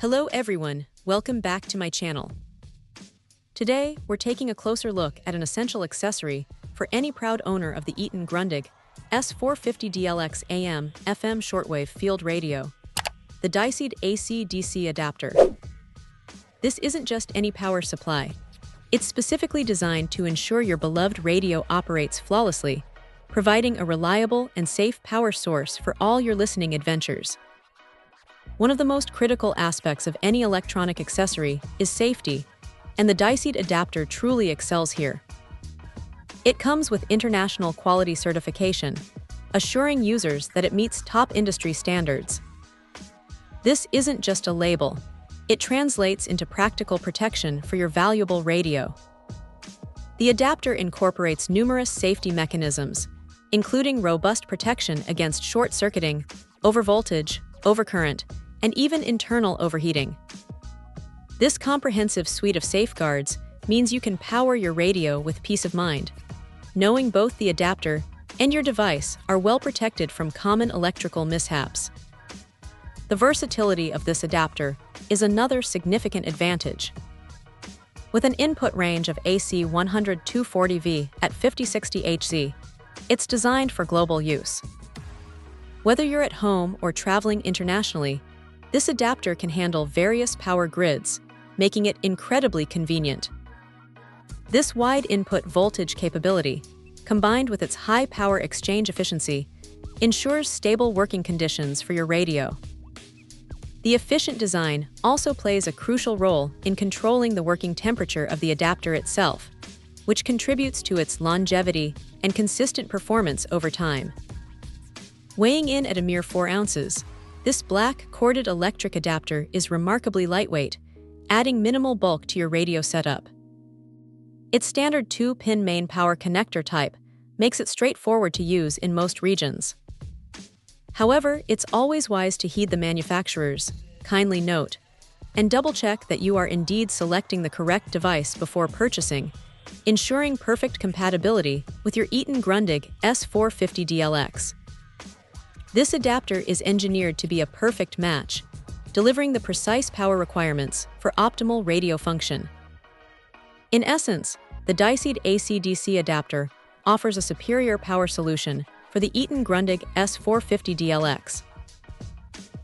Hello everyone, welcome back to my channel. Today, we're taking a closer look at an essential accessory for any proud owner of the Eton Grundig S-450DLX AM/FM shortwave field radio, the Dysead AC/DC adapter. This isn't just any power supply. It's specifically designed to ensure your beloved radio operates flawlessly, providing a reliable and safe power source for all your listening adventures. One of the most critical aspects of any electronic accessory is safety, and the Dysead adapter truly excels here. It comes with international quality certification, assuring users that it meets top industry standards. This isn't just a label. It translates into practical protection for your valuable radio. The adapter incorporates numerous safety mechanisms, including robust protection against short-circuiting, overvoltage, overcurrent, and even internal overheating. This comprehensive suite of safeguards means you can power your radio with peace of mind, knowing both the adapter and your device are well protected from common electrical mishaps. The versatility of this adapter is another significant advantage. With an input range of AC 100-240V at 5060 Hz, it's designed for global use. Whether you're at home or traveling internationally, this adapter can handle various power grids, making it incredibly convenient. This wide input voltage capability, combined with its high power exchange efficiency, ensures stable working conditions for your radio. The efficient design also plays a crucial role in controlling the working temperature of the adapter itself, which contributes to its longevity and consistent performance over time. Weighing in at a mere 4 ounces, this black corded electric adapter is remarkably lightweight, adding minimal bulk to your radio setup. Its standard 2-pin main power connector type makes it straightforward to use in most regions. However, it's always wise to heed the manufacturer's kindly note and double-check that you are indeed selecting the correct device before purchasing, ensuring perfect compatibility with your Eton Grundig S-450DLX. This adapter is engineered to be a perfect match, delivering the precise power requirements for optimal radio function. In essence, the Dysead AC/DC adapter offers a superior power solution for the Eton Grundig S-450DLX.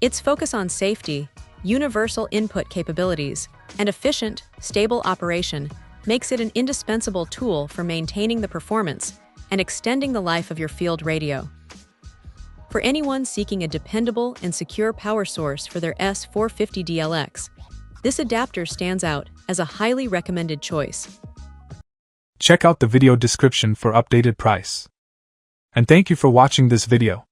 Its focus on safety, universal input capabilities, and efficient, stable operation makes it an indispensable tool for maintaining the performance and extending the life of your field radio. For anyone seeking a dependable and secure power source for their S-450DLX, this adapter stands out as a highly recommended choice. Check out the video description for updated price. And thank you for watching this video.